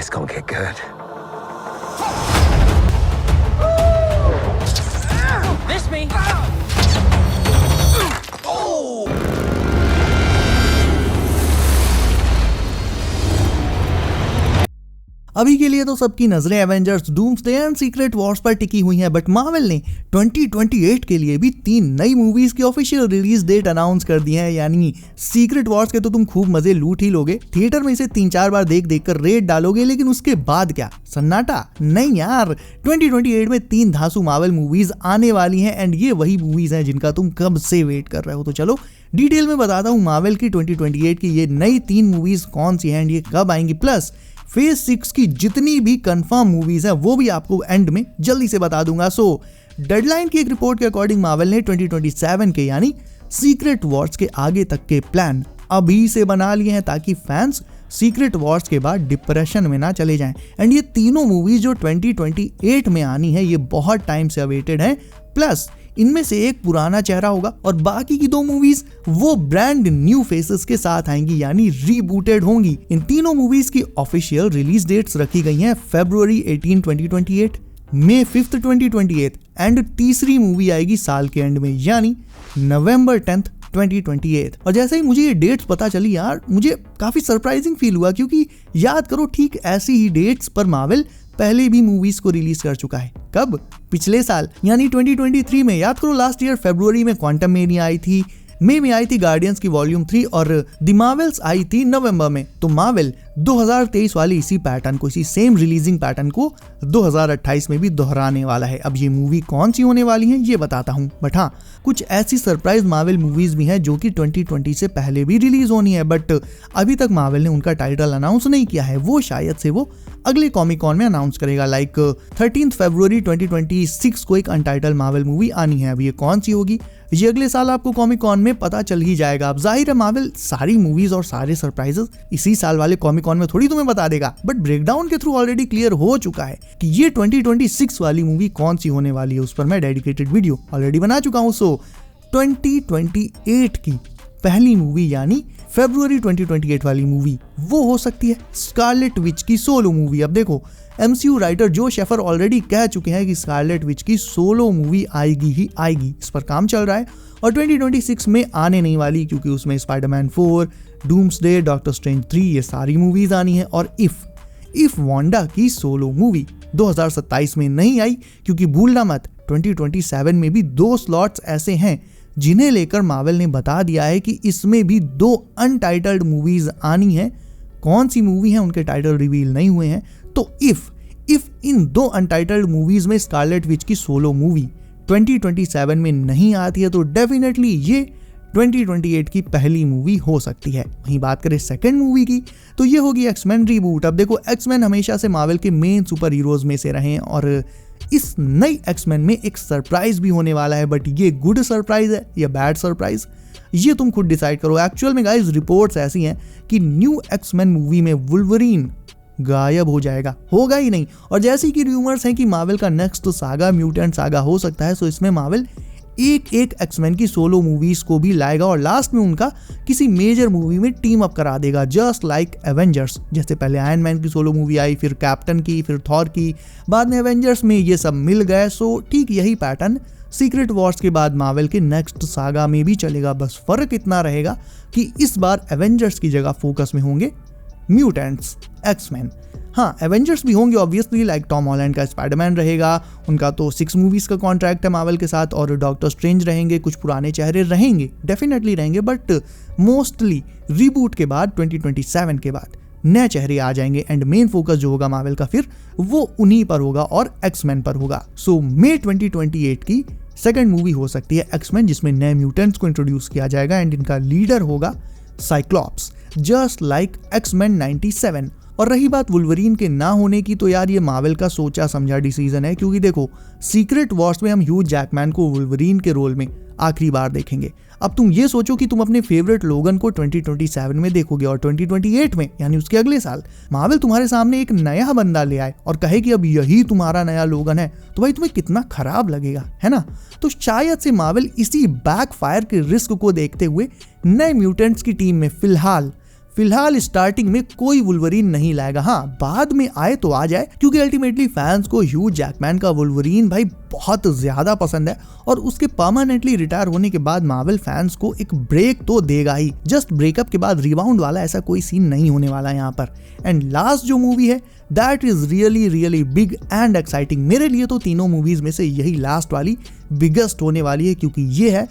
It's gonna get good. Miss me. अभी के लिए तो सबकी नजरें Avengers, doomsday and secret Wars पर टिकी हुई हैं, बट मार्वल ने 2028 के लिए भी 3 नई मूवीज की ऑफिशियल रिलीज डेट अनाउंस कर दी है। यानी सीक्रेट वॉर्स के तो तुम खूब मजे लूट ही लोगे, थिएटर में इसे 3-4 बार देख कर रेट डालोगे, लेकिन उसके बाद क्या, सन्नाटा? नहीं यार, 2028 में 3 धांसू मार्वल मूवीज आने वाली हैं एंड ये वही मूवीज हैं जिनका तुम कब से वेट कर रहे हो। तो चलो डिटेल में बताता हूँ मार्वल की 2028 की ये नई 3 मूवीज कौन सी हैं, ये कब आएंगी, प्लस फेज 6 की जितनी भी कंफर्म मूवीज हैं वो भी आपको एंड में जल्दी से बता दूंगा। सो डेडलाइन की एक रिपोर्ट के अकॉर्डिंग मार्वल ने 2027 के यानी सीक्रेट वॉर्स के आगे तक के प्लान अभी से बना लिए हैं ताकि फैंस सीक्रेट वॉर्स के बाद डिप्रेशन में ना चले जाएं। एंड ये तीनों मूवीज जो 2028 में आनी है ये बहुत टाइम से अवेटेड है, प्लस इनमें से एक पुराना चेहरा होगा और बाकी की 2 मूवीज वो ब्रांड न्यू फेसेस के साथ आएंगी यानी रीबूटेड होंगी। इन तीनों मूवीज की ऑफिशियल रिलीज डेट्स रखी गई हैं फरवरी 18, 2028, मई 5, 2028 एंड तीसरी मूवी आएगी साल के एंड में यानी नवंबर 10, 2028। और जैसे ही मुझे ये डेट्स पता चली यार, मुझे काफी सरप्राइजिंग फील हुआ, क्योंकि याद करो ठीक ऐसी ही डेट्स पर मार्वल पहले भी मूवीज को रिलीज कर चुका है। कब? पिछले साल यानी 2023 में। याद करो लास्ट ईयर फरवरी में क्वांटम मेनिया आई थी, मई में आई थी गार्डियंस की वॉल्यूम 3 और द मार्वल्स आई थी नवंबर में। तो मार्वल 2023 वाली इसी पैटर्न को, इसी सेम रिलीजिंग पैटर्न को 2028 में भी दोहराने वाला है। अब ये मूवी कौन सी होने वाली है ये बताता हूँ, बट हाँ कुछ ऐसी सरप्राइज मार्वल मूवीज भी हैं जो कि 2020 से पहले भी रिलीज होनी है, बट अभी तक मार्वल ने उनका टाइटल अनाउंस नहीं किया है। वो शायद से वो अगले कॉमिक कॉन में अनाउंस करेगा। लाइक 13 फरवरी 2026 को एक अनटाइटल मार्वल मूवी आनी है। अब ये कौन सी होगी ये अगले साल आपको कॉमिक कॉन में पता चल ही जाएगा। अब जाहिर है मार्वल सारी मूवीज और सारे सरप्राइजेस इसी साल वाले कॉमिक कॉन में थोड़ी तुम्हें बता देगा, बट ब्रेकडाउन के थ्रू ऑलरेडी क्लियर हो चुका है कि ये 2026 वाली मूवी कौन सी होने वाली है। उस पर मैं डेडिकेटेड वीडियो ऑलरेडी बना चुका हूँ। सो 2028 की पहली मूवी यानी फरवरी 2028 वाली मूवी वो हो सकती है स्कारलेट विच की सोलो मूवी। अब देखो एमसीयू राइटर जो शेफर ऑलरेडी कह चुके हैं कि स्कारलेट विच की सोलो मूवी आएगी ही आएगी, इस पर काम चल रहा है और 2026 में आने नहीं वाली, क्योंकि उसमें स्पाइडरमैन 4, डूम्सडे, डॉक्टर स्ट्रेंज 3 ये सारी मूवीज आनी है। और इफ वांडा की सोलो मूवी 2027 में नहीं आई, क्योंकि भूलना मत 2027 में भी 2 स्लॉट्स ऐसे हैं जिन्हें लेकर मार्वल ने बता दिया है कि इसमें भी 2 अनटाइटल्ड मूवीज आनी है। कौन सी मूवी है उनके टाइटल रिवील नहीं हुए हैं। तो इफ इन 2 अनटाइटल्ड मूवीज में स्कारलेट विच की सोलो मूवी 2027 में नहीं आती है तो डेफिनेटली ये 2028 की पहली मूवी हो सकती है। वहीं बात करें सेकंड मूवी की तो ये होगी एक्समैन रीबूट। अब देखो एक्समैन हमेशा से मार्वल के मेन सुपर हीरोज में से रहे हैं और इस नई एक्समैन में एक सरप्राइज भी होने वाला है, बट ये गुड सरप्राइज है या बैड सरप्राइज ये तुम खुद डिसाइड करो। एक्चुअल में गाइस रिपोर्ट्स ऐसी हैं कि न्यू एक्समैन मूवी में वुल्वरीन गायब हो जाएगा, होगा ही नहीं। और जैसे कि रूमर्स हैं कि मार्वल का नेक्स्ट सागा म्यूटेंट सागा हो सकता है, सो इसमें मार्वल एक एक्समैन की सोलो मूवीज को भी लाएगा और लास्ट में उनका किसी मेजर मूवी में टीम अप करा देगा, जस्ट लाइक एवेंजर्स। जैसे पहले आयरन मैन की सोलो मूवी आई, फिर कैप्टन की, फिर थॉर की, बाद में एवेंजर्स में ये सब मिल गए। सो ठीक यही पैटर्न सीक्रेट वॉर्स के बाद मार्वल के नेक्स्ट सागा में भी चलेगा। बस फर्क इतना रहेगा कि इस बार एवेंजर्स की जगह फोकस में होंगे म्यूटेंट्स, एक्समैन। हाँ एवेंजर्स भी होंगे ऑब्वियसली, लाइक टॉम हॉलैंड का स्पाइडरमैन रहेगा, उनका तो 6 मूवीज का कॉन्ट्रैक्ट है मार्वल के साथ, और डॉक्टर स्ट्रेंज रहेंगे, कुछ पुराने चेहरे रहेंगे, डेफिनेटली रहेंगे, बट मोस्टली रीबूट के बाद 2027 के बाद नए चेहरे आ जाएंगे एंड मेन फोकस जो होगा मार्वल का फिर वो उन्हीं पर होगा और एक्समैन पर होगा। सो मई 2028 की सेकंड मूवी हो सकती है एक्समैन, जिसमें नए म्यूटेंट्स को इंट्रोड्यूस किया जाएगा एंड इनका लीडर होगा साइक्लॉप्स, जस्ट लाइक एक्समैन 97। और रही बात वुल्वरीन के ना होने की, तो यार ये मार्वल का सोचा समझा डिसीजन है, क्योंकि देखो सीक्रेट वॉर्स में हम ह्यू जैकमैन को वुल्वरीन के रोल में आखिरी बार देखेंगे। अब तुम ये सोचो कि तुम अपने फेवरेट लोगन को 2027 में देखोगे और 2028 में यानी उसके अगले साल मार्वल तुम्हारे सामने एक नया बंदा ले आए और कहे कि अब यही तुम्हारा नया लोगन है, तो भाई तुम्हें कितना खराब लगेगा, है ना। तो शायद से मार्वल इसी बैकफायर के रिस्क को देखते हुए नए म्यूटेंट्स की टीम में फिलहाल स्टार्टिंग में कोई वुल्वरीन नहीं लाएगा, हाँ बाद में आए तो आ जाए, क्योंकि अल्टीमेटली फैंस को ह्यू जैकमैन का वुल्वरीन भाई बहुत ज्यादा पसंद है और उसके परमानेंटली रिटायर होने के बाद मार्वल फैंस को एक ब्रेक तो देगा ही। जस्ट ब्रेकअप के बाद रिबाउंड वाला ऐसा कोई सीन नहीं होने वाला यहाँ पर। एंड लास्ट जो मूवी है that is really big and exciting. मेरे लिए तो तीनों मूवीज में से यही लास्ट वाली बिगेस्ट होने वाली है, क्योंकि ये है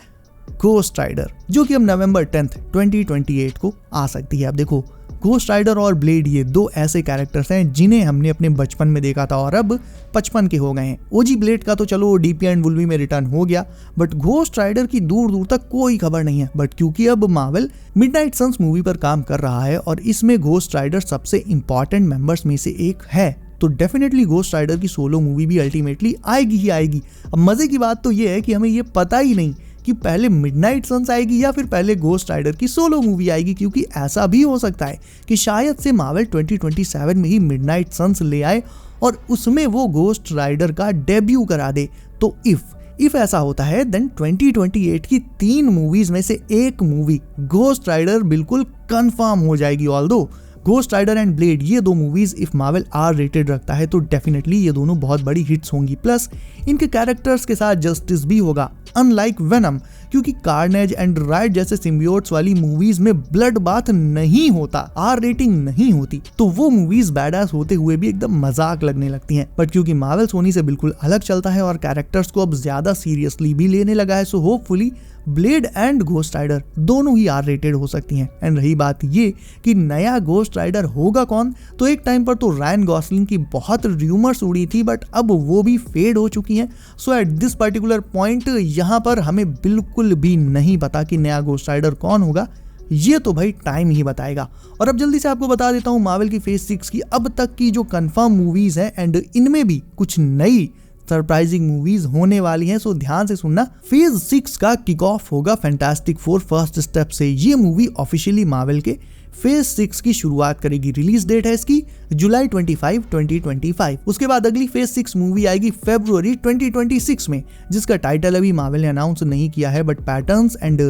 घोस्ट राइडर, जो कि अब नवंबर 10 2028 को आ सकती है। अब देखो, घोस्ट राइडर और ब्लेड ये दो ऐसे कैरेक्टर्स हैं जिन्हें हमने अपने बचपन में देखा था और अब 55 के हो गए हैं। ओजी ब्लेड का तो चलो डीपी एंड वुल्वी में रिटर्न हो गया, बट घोस्ट राइडर की दूर दूर तक कोई खबर नहीं है। बट क्योंकि अब मार्वल मिडनाइट सन्स मूवी पर काम कर रहा है और इसमें घोस्ट राइडर सबसे इंपॉर्टेंट मेंबर्स में से एक है, तो डेफिनेटली घोस्ट राइडर की सोलो मूवी भी अल्टीमेटली आएगी ही आएगी। अब मजे की बात तो ये है कि हमें ये पता ही नहीं कि पहले मिडनाइट सन्स आएगी या फिर पहले घोस्ट राइडर की सोलो मूवी आएगी, क्योंकि ऐसा भी हो सकता है कि शायद से मार्वल 2027 में ही मिडनाइट सन्स ले आए और उसमें वो घोस्ट राइडर का डेब्यू करा दे। तो इफ ऐसा होता है देन 2028 की 3 मूवीज में से एक मूवी घोस्ट राइडर बिल्कुल कंफर्म हो जाएगी। Although Ghost Rider and Blade ये दो movies if Marvel R rated रखता है तो डेफिनेटली ये दोनों बहुत बड़ी हिट्स होंगी। प्लस इनके कैरेक्टर्स के साथ जस्टिस भी होगा, अनलाइक वेनम, क्योंकि कार्नेज एंड राइट जैसे सिम्बियोट्स वाली मूवीज में ब्लड बाथ नहीं होता, आर रेटिंग नहीं होती, तो वो मूवीज बैडास होते हुए भी एकदम मजाक लगने लगती हैं। बट क्योंकि मार्वल सोनी से बिल्कुल अलग चलता है और कैरेक्टर्स को अब ज्यादा सीरियसली भी लेने लगा है, so hopefully Blade and Ghost Rider दोनों ही आर रेटेड हो सकती हैं। एंड रही बात ये कि नया घोस्ट राइडर होगा कौन, तो एक टाइम पर तो रायन गॉसलिंग की बहुत र्यूमर्स उड़ी थी, बट अब वो भी फेड हो चुकी हैं। सो एट दिस पर्टिकुलर पॉइंट यहाँ पर हमें बिल्कुल भी नहीं पता कि नया घोस्ट राइडर कौन होगा, ये तो भाई टाइम ही बताएगा। और अब जल्दी से आपको बता देता हूँ मार्वल की फेज 6 की अब तक की जो कंफर्म मूवीज हैं, एंड इनमें भी कुछ नई सरप्राइजिंग मूवीज होने वाली हैं, सो ध्यान से सुनना। फेज 6 का किक ऑफ होगा फैंटास्टिक फोर फर्स्ट स्टेप से। ये मूवी ऑफिशियली मार्वल के फेज 6 की शुरुआत करेगी। रिलीज डेट है इसकी जुलाई 25, 2025। उसके बाद अगली फेज 6 मूवी आएगी फरवरी 2026 में, जिसका टाइटल अभी मार्वल ने अनाउंस नहीं किया है, but patterns and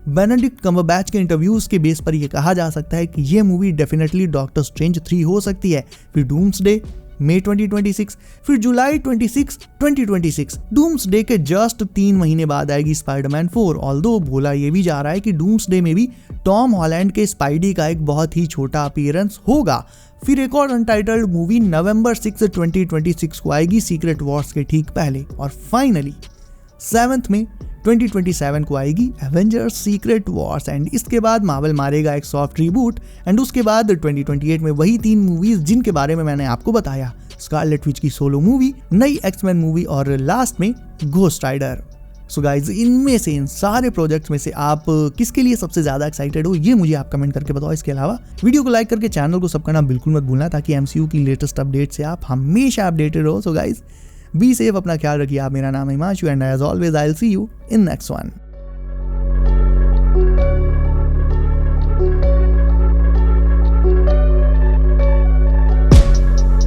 Benedict Cumberbatch के इंटरव्यूज के बेस पर यह कहा जा सकता है कि यह मूवी डेफिनेटली डॉक्टर स्ट्रेंज 3 हो सकती है। फिर डूम्सडे मई 2026, फिर जुलाई 26, 2026। डूम्सडे के जस्ट 3 महीने बाद आएगी स्पाइडरमैन 4। ऑल्दो बोला ये भी जा रहा है कि डूम्सडे में भी टॉम हॉलैंड के स्पाइडी का एक बहुत ही छोटा अपीयरेंस होगा। फिर एक और अनटाइटल्ड मूवी नवंबर 6, 2026 को आएगी सीक्रेट वॉर्स के ठीक पहले। और फाइनली 7 में 2027 को आएगी एवेंजर्स सीक्रेट वॉर्स। एंड इसके बाद मार्वल मारेगा एक सॉफ्ट रिबूट, एंड उसके बाद 2028 में वही 3 मूवीज जिनके बारे में मैंने आपको बताया, स्कारलेट विच की सोलो मूवी, नई एक्समैन मूवी और लास्ट में घोस्ट राइडर। सो गाइज, इनमें से इन सारे प्रोजेक्ट्स में से आप किसके लिए सबसे ज्यादा एक्साइटेड हो, ये मुझे आप कमेंट करके बताओ। इसके अलावा वीडियो को लाइक करके चैनल को सब करना बिल्कुल मत भूलना, ताकि MCU की लेटेस्ट अपडेट से आप हमेशा अपडेटेड रहो। सो गाइज, बी सेफ, अपना ख्याल रखिए। आप, मेरा नाम है Himanshu and as always I will see you in next one.